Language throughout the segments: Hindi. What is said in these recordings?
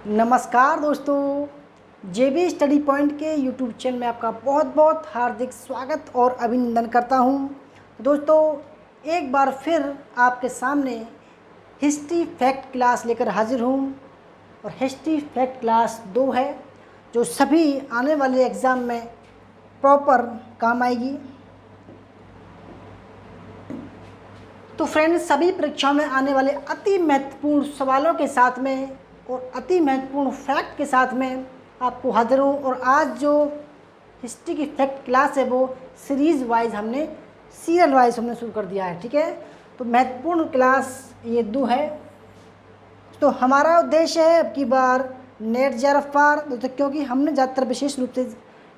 नमस्कार दोस्तों, जेबी स्टडी पॉइंट के यूट्यूब चैनल में आपका बहुत बहुत हार्दिक स्वागत और अभिनंदन करता हूं। दोस्तों, एक बार फिर आपके सामने हिस्ट्री फैक्ट क्लास लेकर हाजिर हूं और हिस्ट्री फैक्ट क्लास 2 है जो सभी आने वाले एग्ज़ाम में प्रॉपर काम आएगी। तो फ्रेंड्स, सभी परीक्षाओं में आने वाले अति महत्वपूर्ण सवालों के साथ में और अति महत्वपूर्ण फैक्ट के साथ में आपको हाजिर हूँ। और आज जो हिस्ट्री की फैक्ट क्लास है वो सीरीज़ वाइज सीरियल वाइज हमने शुरू कर दिया है। ठीक है, तो महत्वपूर्ण क्लास ये 2 है। तो हमारा उद्देश्य है अब की बार नेट जेआरएफ पार, क्योंकि हमने ज़्यादातर विशेष रूप से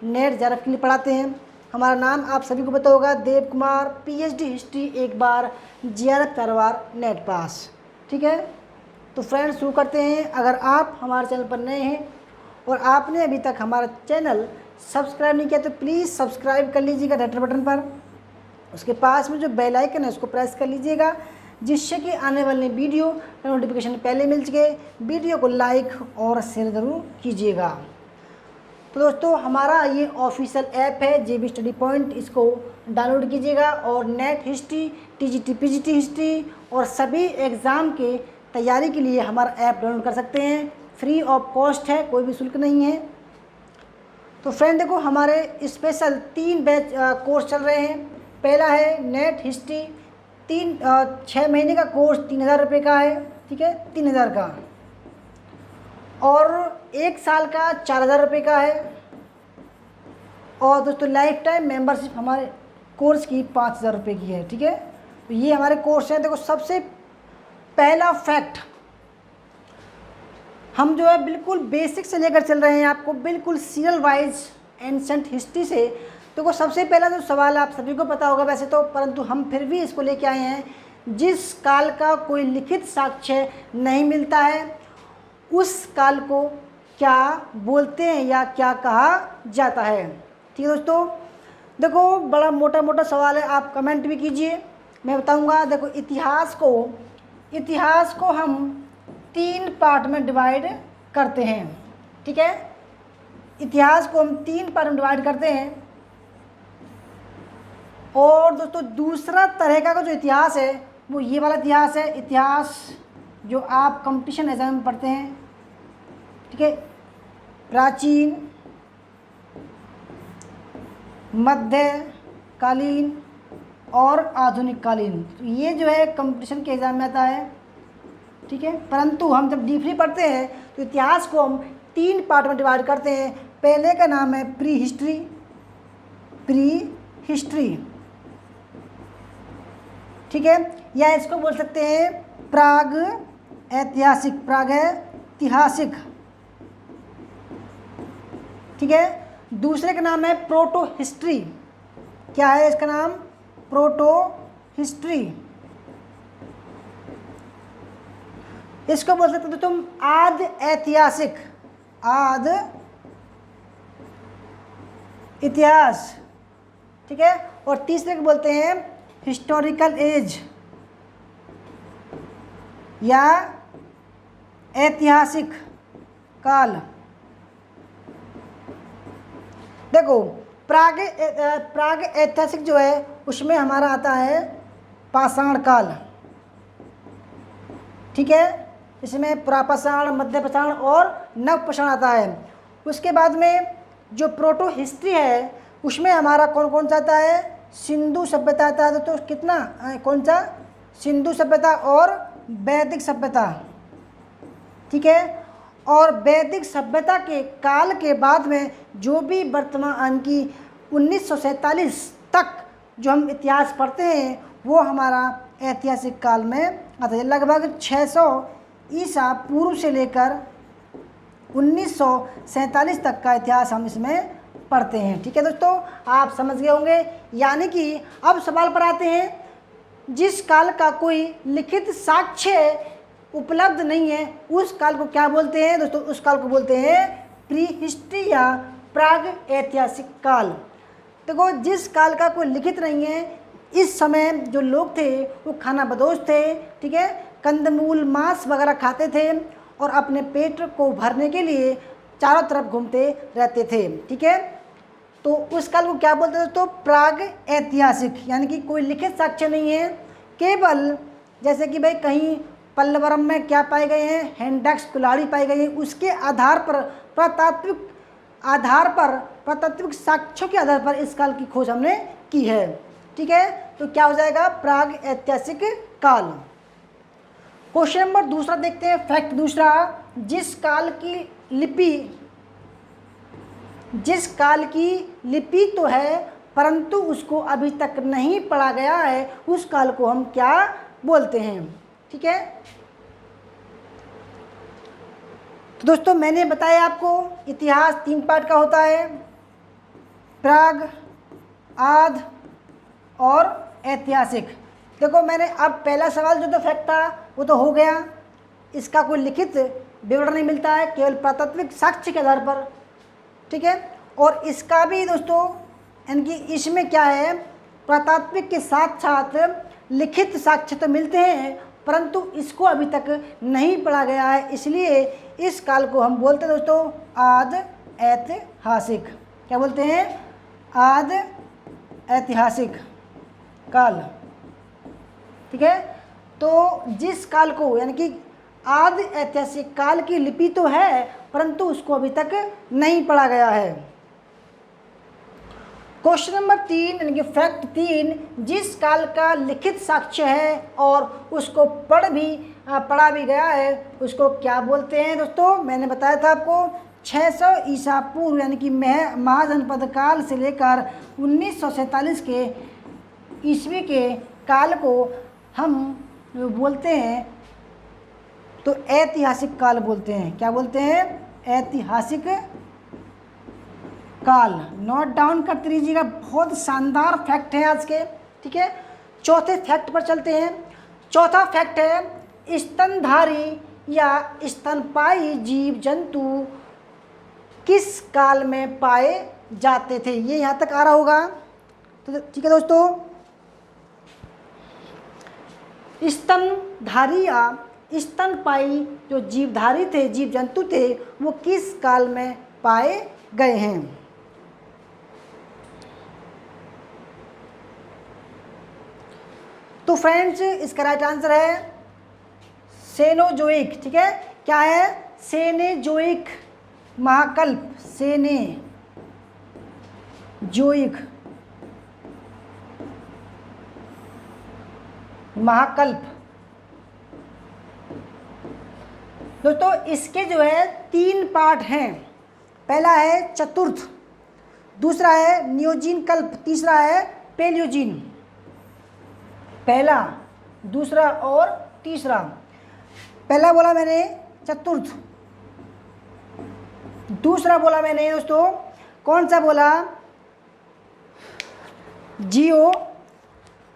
नेट जेआरएफ के लिए पढ़ाते हैं। हमारा नाम आप सभी को पता होगा, देव कुमार, पीएचडी हिस्ट्री, एक बार जेआरएफ 4 बार नेट पास। ठीक है, तो फ्रेंड्स शुरू करते हैं। अगर आप हमारे चैनल पर नए हैं और आपने अभी तक हमारा चैनल सब्सक्राइब नहीं किया तो प्लीज़ सब्सक्राइब कर लीजिएगा रेड बटन पर। उसके पास में जो बेल आइकन है उसको प्रेस कर लीजिएगा, जिससे कि आने वाले वीडियो का नोटिफिकेशन पहले मिल सके। वीडियो को लाइक और शेयर ज़रूर कीजिएगा। तो दोस्तों, हमारा ये ऑफिशियल ऐप है जेबी स्टडी पॉइंट, इसको डाउनलोड कीजिएगा और net history, TGT, PGT history और सभी एग्ज़ाम के तैयारी के लिए हमारा ऐप डाउनलोड कर सकते हैं। फ्री ऑफ कॉस्ट है, कोई भी शुल्क नहीं है। तो फ्रेंड देखो, हमारे स्पेशल 3 बैच कोर्स चल रहे हैं। पहला है नेट हिस्ट्री, 6 महीने का कोर्स 3000 रुपये का है। ठीक है, 3000 का, और 1 साल का 4000 रुपये का है। और दोस्तों, लाइफ टाइम मेंबरशिप हमारे कोर्स की 5000 रुपये की है। ठीक है, तो ये हमारे कोर्स हैं। देखो, सबसे पहला फैक्ट, हम जो है बिल्कुल बेसिक से लेकर चल रहे हैं आपको, बिल्कुल सीरियल वाइज एंशंट हिस्ट्री से। तो सबसे पहला जो सवाल आप सभी को पता होगा वैसे तो, परंतु हम फिर भी इसको लेके आए हैं। जिस काल का कोई लिखित साक्ष्य नहीं मिलता है उस काल को क्या बोलते हैं या क्या कहा जाता है। ठीक है दोस्तों, देखो बड़ा मोटा मोटा सवाल है, आप कमेंट भी कीजिए, मैं बताऊंगा। देखो, इतिहास को हम 3 पार्ट में डिवाइड करते हैं। ठीक है, इतिहास को हम 3 पार्ट में डिवाइड करते हैं। और दोस्तों, दूसरा तरह का जो इतिहास है वो ये वाला इतिहास है, इतिहास जो आप कंपटीशन एग्जाम में पढ़ते हैं। ठीक है, प्राचीन, मध्यकालीन और आधुनिक कालीन, तो ये जो है कंपटीशन के एग्ज़ाम में आता है। ठीक है, परंतु हम जब डीपली पढ़ते हैं तो इतिहास को हम 3 पार्ट में डिवाइड करते हैं। पहले का नाम है प्री हिस्ट्री। ठीक है, या इसको बोल सकते हैं प्राग ऐतिहासिक। ठीक है, दूसरे का नाम है प्रोटो हिस्ट्री। क्या है इसका नाम? Proto history. इसको बोल सकते हो तुम आद इतिहास। ठीक है, और तीसरे को बोलते हैं हिस्टोरिकल एज या ऐतिहासिक काल। देखो, प्राग ऐतिहासिक जो है उसमें हमारा आता है पाषाण काल। ठीक है, इसमें पुरापाषाण, मध्यपाषाण और नवपाषाण आता है। उसके बाद में जो प्रोटो हिस्ट्री है उसमें हमारा कौन कौन सा आता है? सिंधु सभ्यता आता है। तो कितना कौन सा? सिंधु सभ्यता और वैदिक सभ्यता। ठीक है, और वैदिक सभ्यता के काल के बाद में जो भी वर्तमान की 1947 तक जो हम इतिहास पढ़ते हैं वो हमारा ऐतिहासिक काल में आता है। लगभग 600 ईसा पूर्व से लेकर 1947 तक का इतिहास हम इसमें पढ़ते हैं। ठीक है दोस्तों, आप समझ गए होंगे। यानी कि अब सवाल पर आते हैं, जिस काल का कोई लिखित साक्ष्य उपलब्ध नहीं है उस काल को क्या बोलते हैं दोस्तों? उस काल को बोलते हैं प्री हिस्ट्री या प्राग ऐतिहासिक काल। देखो, जिस काल का कोई लिखित नहीं है, इस समय जो लोग थे वो खाना बदोश थे। ठीक है, कंदमूल, मांस वगैरह खाते थे और अपने पेट को भरने के लिए चारों तरफ घूमते रहते थे। ठीक है, तो उस काल को क्या बोलते हैं दोस्तों? प्राग ऐतिहासिक, यानी कि कोई लिखित साक्ष्य नहीं है, केवल जैसे कि भाई कहीं पल्लवरम में क्या पाए गए हैं? हैंडक्स कुल्हाड़ी पाई गई है, उसके आधार पर पुरातात्विक साक्ष्यों के आधार पर इस काल की खोज हमने की है। ठीक है, तो क्या हो जाएगा? प्राग ऐतिहासिक काल। क्वेश्चन नंबर दूसरा देखते हैं, फैक्ट दूसरा, जिस काल की लिपि तो है परंतु उसको अभी तक नहीं पढ़ा गया है, उस काल को हम क्या बोलते हैं? ठीक है, तो दोस्तों मैंने बताया आपको इतिहास 3 पार्ट का होता है, प्राग, आद और ऐतिहासिक। देखो मैंने अब पहला सवाल जो तो फैक्ट था वो तो हो गया, इसका कोई लिखित विवरण नहीं मिलता है, केवल पुरातात्विक साक्ष्य के आधार पर। ठीक है, और इसका भी दोस्तों यानी कि इसमें क्या है, पुरातात्विक के साथ साथ लिखित साक्ष्य तो मिलते हैं परंतु इसको अभी तक नहीं पढ़ा गया है, इसलिए इस काल को हम बोलते हैं दोस्तों आद ऐतिहासिक। क्या बोलते हैं? आद ऐतिहासिक काल। ठीक है, तो जिस काल को यानी कि आद ऐतिहासिक काल की लिपि तो है परंतु उसको अभी तक नहीं पढ़ा गया है। क्वेश्चन नंबर 3 यानी कि फैक्ट 3, जिस काल का लिखित साक्ष्य है और उसको पढ़ा भी गया है उसको क्या बोलते हैं दोस्तों? मैंने बताया था आपको 600 ईसा पूर्व यानी कि महाजनपद काल से लेकर 1947 के ईस्वी के काल को हम बोलते हैं तो ऐतिहासिक काल बोलते हैं। क्या बोलते हैं? ऐतिहासिक काल। नोट डाउन करते रहिएगा, बहुत शानदार फैक्ट है आज के। ठीक है, चौथे फैक्ट पर चलते हैं। चौथा फैक्ट है स्तनधारी या स्तनपायी जीव जंतु किस काल में पाए जाते थे? ये यहाँ तक आ रहा होगा। तो ठीक है दोस्तों, स्तनधारी या स्तनपायी जो जीवधारी थे, जीव जंतु थे, वो किस काल में पाए गए हैं? तो फ्रेंड्स इसका राइट आंसर है सेनोजोइक। ठीक है, क्या है? सेनेजोइक महाकल्प, सेनेजोइक महाकल्प। दोस्तों इसके जो है 3 पार्ट हैं। पहला है चतुर्थ, दूसरा है नियोजीन कल्प, तीसरा है पेलियोजीन। पहला, दूसरा और तीसरा। पहला बोला मैंने चतुर्थ, दूसरा बोला मैंने दोस्तों कौन सा बोला?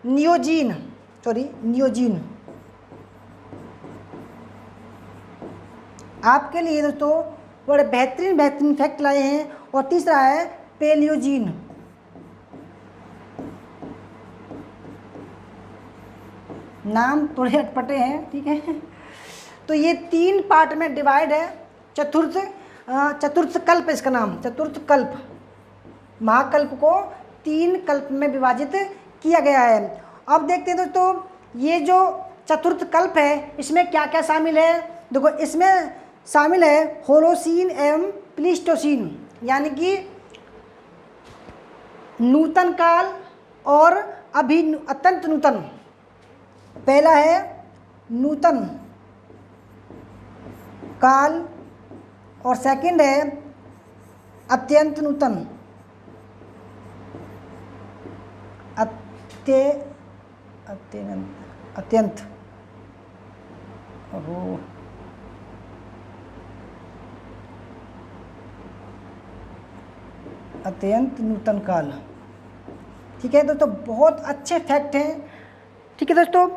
नियोजीन। आपके लिए दोस्तों बड़े बेहतरीन फैक्ट लाए हैं। और तीसरा है पेलियोजीन। नाम थोड़े अटपटे हैं। ठीक है, तो ये 3 पार्ट में डिवाइड है। चतुर्थ कल्प इसका नाम, चतुर्थ कल्प। महाकल्प को 3 कल्प में विभाजित किया गया है। अब देखते हैं दोस्तों ये जो चतुर्थ कल्प है इसमें क्या क्या शामिल है। देखो इसमें शामिल है होलोसीन एवं प्लीस्टोसीन, यानी कि नूतन काल और अभी अत्यंत नूतन। पहला है नूतन काल और सेकंड है अत्यंत नूतन। अत्यंत अत्यंत नूतन काल। ठीक है दोस्तों, बहुत अच्छे फैक्ट हैं। ठीक है दोस्तों,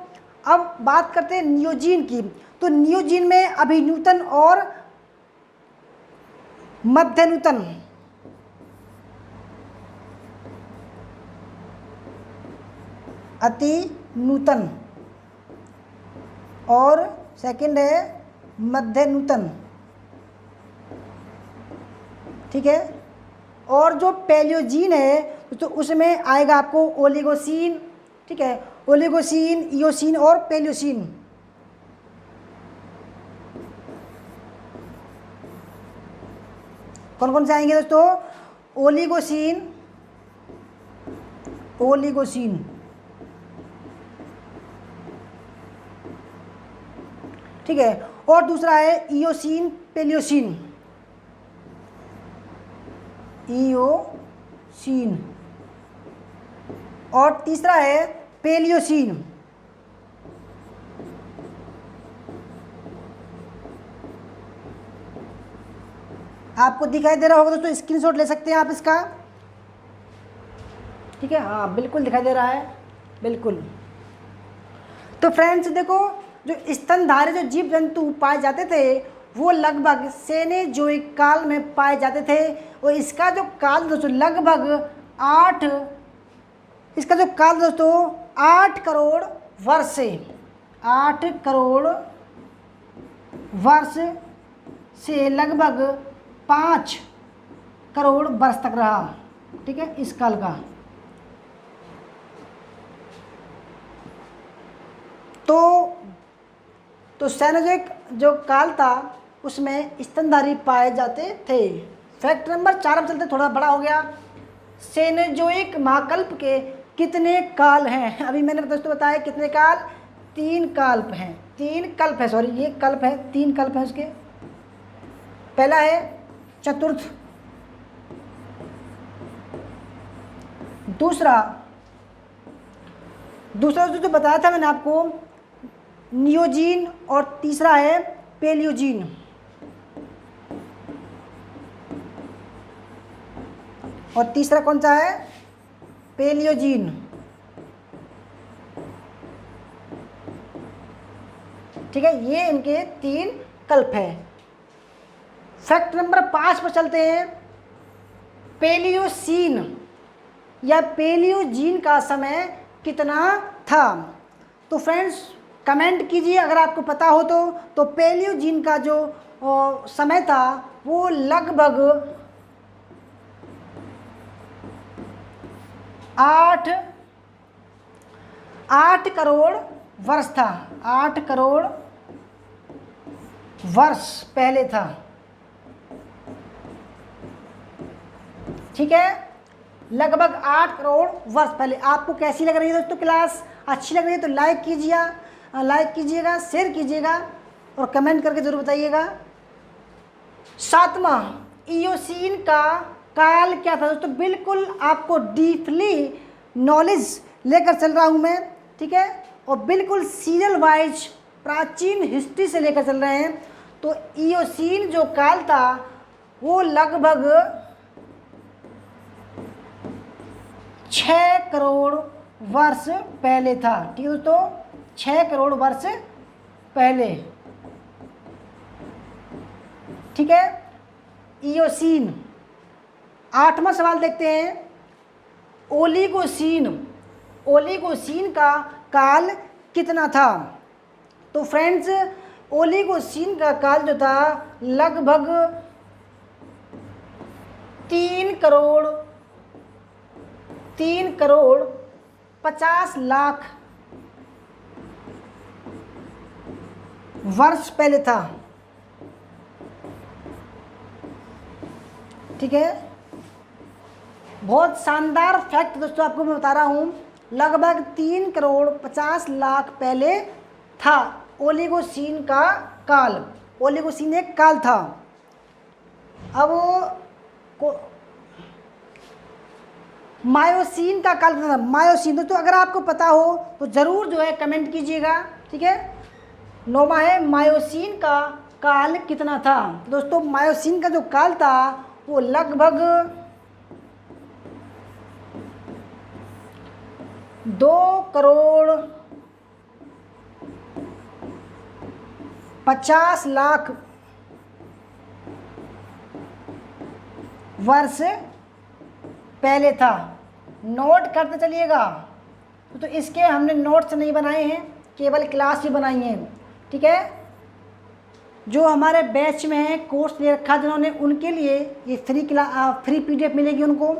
अब बात करते हैं नियोजीन की। तो नियोजीन में अभी नूतन और मध्य नूतन, अति नूतन और सेकंड है मध्य नूतन, ठीक है। और जो पैलियोजीन है तो उसमें आएगा आपको ओलिगोसीन, ठीक है, ओलिगोसीन, इयोसीन और पैलियोसीन। कौन कौन से आएंगे दोस्तों? ओलिगोसीन, ओलिगोसीन, ठीक है। और दूसरा है इयोसीन, पैलियोसीन, इयोसीन। और तीसरा है पैलियोसीन। आपको दिखाई दे रहा होगा दोस्तों, स्क्रीनशॉट ले सकते हैं आप इसका, ठीक है। हाँ बिल्कुल दिखाई दे रहा है, बिल्कुल। तो फ्रेंड्स देखो, जो स्तनधारी जो जीव जंतु पाए जाते थे वो लगभग सेनेजोइक काल में पाए जाते थे। और इसका जो काल दोस्तों लगभग 8 करोड़ वर्ष से 8 करोड़ वर्ष से लगभग 5 करोड़ वर्ष तक रहा, ठीक है, इस काल का। तो सेनेजोइक जो काल था उसमें स्तनधारी पाए जाते थे। फैक्ट नंबर 4 में चलते, थोड़ा बड़ा हो गया। सेनेजोइक महाकल्प के कितने काल हैं? अभी मैंने दोस्तों बताया कितने काल? 3 कल्प हैं, 3 कल्प है, सॉरी ये कल्प है, 3 कल्प है उसके। पहला है चतुर्थ, दूसरा जो बताया था मैंने आपको नियोजीन, और तीसरा है पैलियोजीन। और तीसरा कौन सा है? पैलियोजीन, ठीक है। ये इनके 3 कल्प है। फैक्ट नंबर 5 पर चलते हैं। पैलियोसीन या पैलियोजीन का समय कितना था? तो फ्रेंड्स कमेंट कीजिए अगर आपको पता हो तो पैलियोजीन का जो समय था वो लगभग 8 करोड़ वर्ष था, 8 करोड़ वर्ष पहले था, ठीक है, लगभग 8 करोड़ वर्ष पहले। आपको कैसी लग रही है दोस्तों क्लास? अच्छी लग रही है तो लाइक कीजिएगा, शेयर कीजिएगा और कमेंट करके ज़रूर बताइएगा। 7वां, इयोसीन का काल क्या था दोस्तों? बिल्कुल आपको डीपली नॉलेज लेकर चल रहा हूँ मैं, ठीक है, और बिल्कुल सीरियल वाइज प्राचीन हिस्ट्री से लेकर चल रहे हैं। तो इयोसीन जो काल था वो लगभग 6 करोड़ वर्ष पहले था, ठीक है दोस्तों, 6 करोड़ वर्ष पहले, ठीक है। इयोसीन। 8वां सवाल देखते हैं। ओलिगोसीन का काल कितना था? तो फ्रेंड्स ओलिगोसीन का काल जो था लगभग 3 करोड़ 50 लाख वर्ष पहले था, ठीक है। बहुत शानदार फैक्ट दोस्तों आपको मैं बता रहा हूँ, लगभग 3 करोड़ 50 लाख पहले था ओलिगोसीन का काल। ओलिगोसीन एक काल था। अब मायोसीन का काल कितना था? मायोसीन दोस्तों अगर आपको पता हो तो ज़रूर जो है कमेंट कीजिएगा, ठीक है। 9वां है मायोसीन का काल कितना था? दोस्तों मायोसीन का जो काल था वो लगभग 2 करोड़ 50 लाख वर्ष पहले था। नोट करते चलिएगा। तो इसके हमने नोट्स नहीं बनाए हैं, केवल क्लास ही बनाई है, ठीक है। जो हमारे बैच में है, कोर्स ले रखा जिन्होंने, उनके लिए ये फ्री PDF मिलेगी उनको।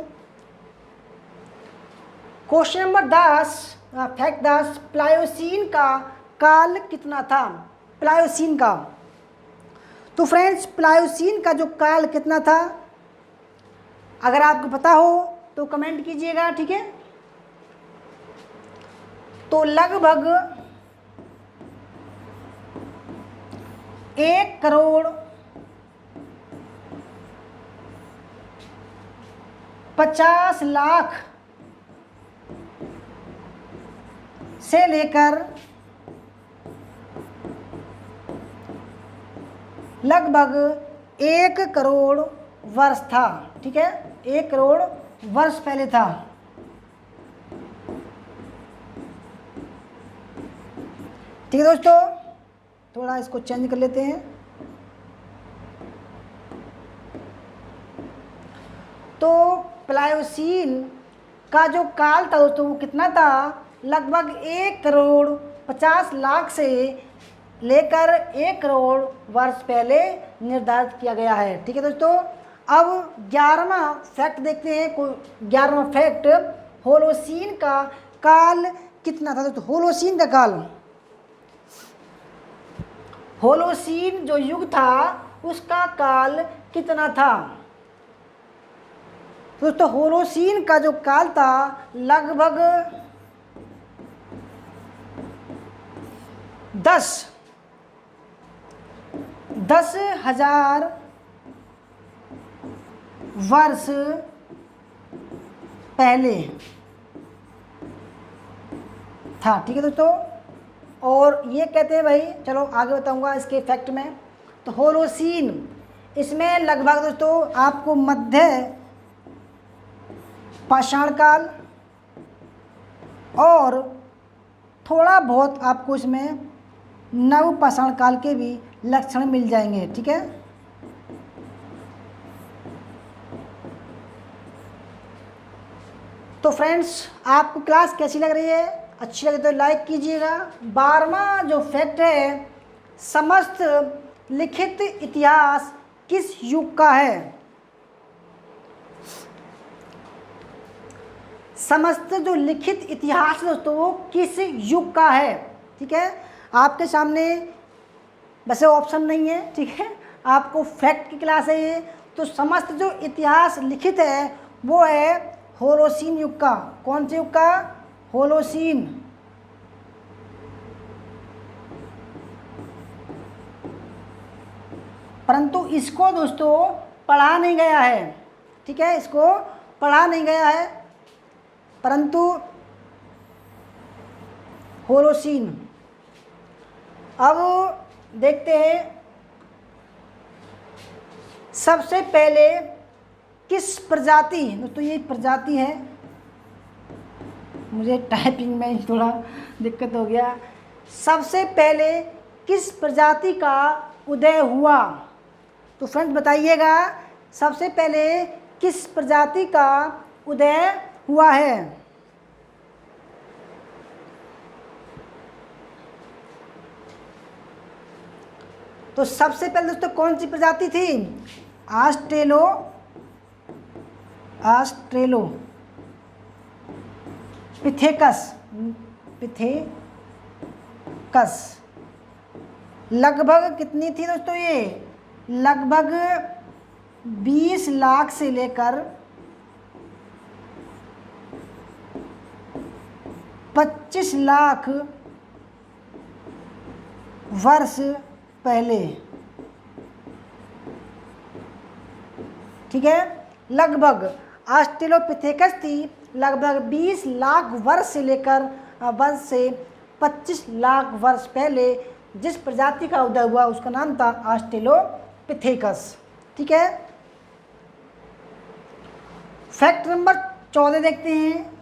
क्वेश्चन नंबर 10, फैक्ट 10, प्लायोसीन का काल कितना था? प्लायोसीन का, तो फ्रेंड्स प्लायोसीन का जो काल कितना था, अगर आपको पता हो तो कमेंट कीजिएगा, ठीक है। तो लगभग 1,50,00,000 से लेकर लगभग 1 करोड़ वर्ष था, ठीक है। 1 करोड़ वर्ष पहले था। ठीक है दोस्तों, थोड़ा इसको चेंज कर लेते हैं। तो प्लायोसीन का जो काल था दोस्तों वो कितना था? लगभग 1,50,00,000 से लेकर 1 करोड़ वर्ष पहले निर्धारित किया गया है, ठीक है दोस्तों। अब 11वां फैक्ट देखते हैं। 11वां फैक्ट, होलोसीन का काल कितना था दोस्तों? होलोसीन का काल, होलोसीन जो युग था उसका काल कितना था? दोस्तों होलोसीन का जो काल था लगभग 10,000 वर्ष पहले था, ठीक है दोस्तों। और ये कहते हैं भाई, चलो आगे बताऊंगा इसके फैक्ट में। तो होलोसीन, इसमें लगभग दोस्तों आपको मध्य पाषाण काल और थोड़ा बहुत आपको इसमें नव पाषाण काल के भी लक्षण मिल जाएंगे, ठीक है। तो फ्रेंड्स आपको क्लास कैसी लग रही है? अच्छी लगे तो लाइक कीजिएगा। 12वां जो फैक्ट है, समस्त लिखित इतिहास किस युग का है? समस्त जो लिखित इतिहास दोस्तों वो किस युग का है, ठीक है। आपके सामने वैसे ऑप्शन नहीं है, ठीक है, आपको फैक्ट की क्लास है ये। तो समस्त जो इतिहास लिखित है वो है होलोसीन युग का। कौन से युग का? होलोसीन। परंतु इसको दोस्तों पढ़ा नहीं गया है, ठीक है, इसको पढ़ा नहीं गया है, परंतु होलोसीन। अब देखते हैं सबसे पहले किस प्रजाति, दोस्तों ये प्रजाति है, मुझे टाइपिंग में थोड़ा दिक्कत हो गया। सबसे पहले किस प्रजाति का उदय हुआ? तो फ्रेंड्स बताइएगा, सबसे पहले किस प्रजाति का उदय हुआ है? तो सबसे पहले दोस्तों कौन सी प्रजाति थी? ऑस्ट्रेलोपिथेकस। लगभग कितनी थी दोस्तों ये? लगभग 20 लाख से लेकर 25 लाख वर्ष पहले, ठीक है। लगभग ऑस्ट्रेलोपिथेकस थी लगभग 20 लाख वर्ष से लेकर 25 लाख वर्ष पहले जिस प्रजाति का उदय हुआ उसका नाम था ऑस्ट्रेलोपिथेकस, ठीक है। फैक्ट नंबर 14 देखते हैं।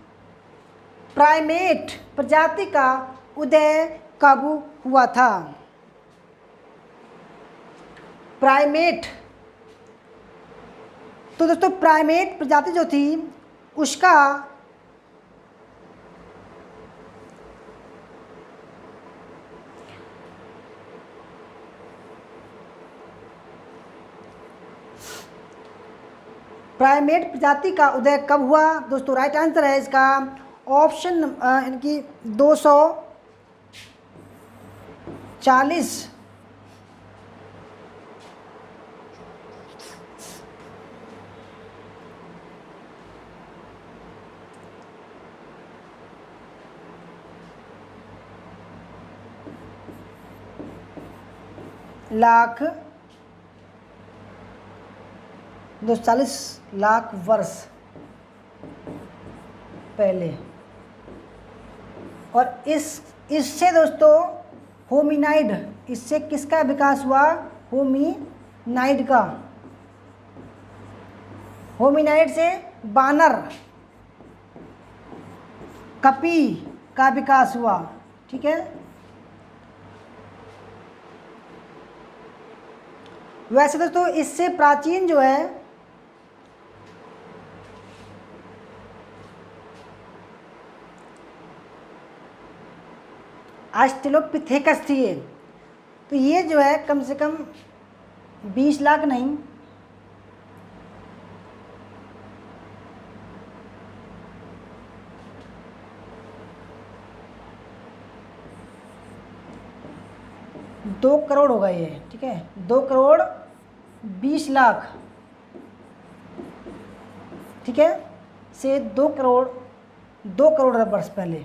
प्राइमेट प्रजाति का उदय कब हुआ था? प्राइमेट, तो दोस्तों प्राइमेट प्रजाति जो थी उसका प्राइमेट प्रजाति का उदय कब हुआ दोस्तों? राइट आंसर है इसका ऑप्शन इनकी 240 लाख 240 लाख वर्ष पहले। और इससे दोस्तों होमिनाइड, इससे किसका विकास हुआ? होमिनाइड का। होमिनाइड से बानर, कपी का विकास हुआ। ठीक है, वैसे दोस्तों इससे प्राचीन जो है ऑस्ट्रेलोपिथेकस थी ये। तो ये जो है कम से कम 20 लाख नहीं, दो करोड़ होगा ये। ठीक है, 2 करोड़ 20 लाख, ठीक है, से 2 करोड़ वर्ष पहले।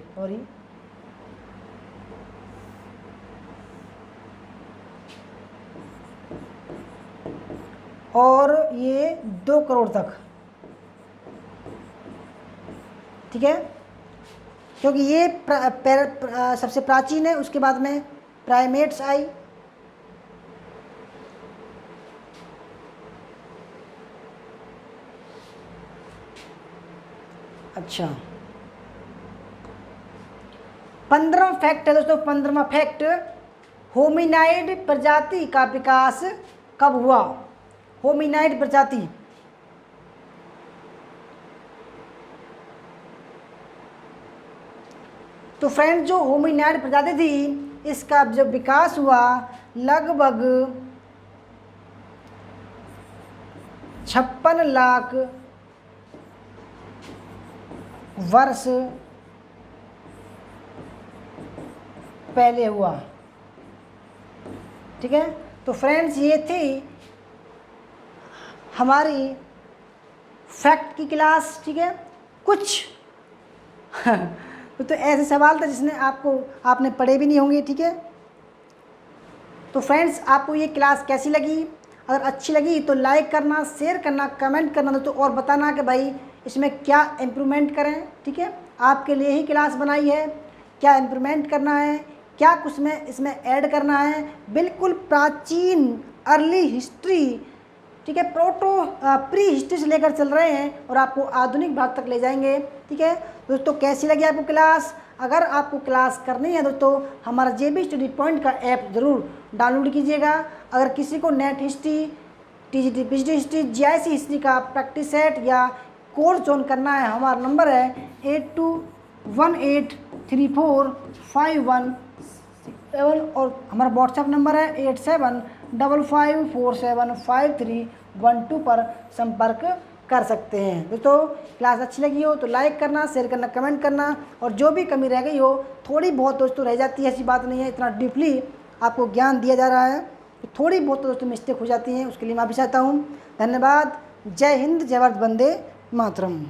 और ये 2 करोड़ तक। ठीक है, क्योंकि ये सबसे प्राचीन है, उसके बाद में प्राइमेट्स आई। अच्छा, 15वां फैक्ट है दोस्तों, 15वां फैक्ट, होमिनाइड प्रजाति का विकास कब हुआ? होमिनाइड प्रजाति, तो फ्रेंड जो होमिनाइड प्रजाति थी इसका जब विकास हुआ लगभग 56 लाख वर्ष पहले हुआ। ठीक है, तो फ्रेंड्स ये थी हमारी फैक्ट की क्लास। ठीक है, कुछ तो ऐसे सवाल था जिसने आपने पढ़े भी नहीं होंगे। ठीक है, तो फ्रेंड्स आपको ये क्लास कैसी लगी? अगर अच्छी लगी तो लाइक करना, शेयर करना, कमेंट करना दोस्तों, और बताना कि भाई इसमें क्या इम्प्रूवमेंट करें। ठीक है, आपके लिए ही क्लास बनाई है, क्या इम्प्रूवमेंट करना है, क्या कुछ में इसमें ऐड करना है। बिल्कुल प्राचीन अर्ली हिस्ट्री, ठीक है, प्री हिस्ट्री से लेकर चल रहे हैं और आपको आधुनिक भाग तक ले जाएंगे। ठीक है दोस्तों, कैसी लगी आपको क्लास? अगर आपको क्लास करनी है दोस्तों, हमारा JB स्टडी पॉइंट का ऐप ज़रूर डाउनलोड कीजिएगा। अगर किसी को net history, TGT PGT history, GIS history का प्रैक्टिस सेट या कोर्स ज्वाइन करना है, हमारा नंबर है 8218345167 और हमारा व्हाट्सएप नंबर है 8755475312 पर संपर्क कर सकते हैं। दोस्तों क्लास अच्छी लगी हो तो लाइक करना, शेयर करना, कमेंट करना, और जो भी कमी रह गई हो, थोड़ी बहुत दोस्तों रह जाती है, ऐसी बात नहीं है, इतना डीपली आपको ज्ञान दिया जा रहा है तो थोड़ी बहुत दोस्तों मिस्टेक हो जाती हैं, उसके लिए माफ़ी चाहता हूँ। धन्यवाद। जय हिंद, जय भारत, वंदे मातरम।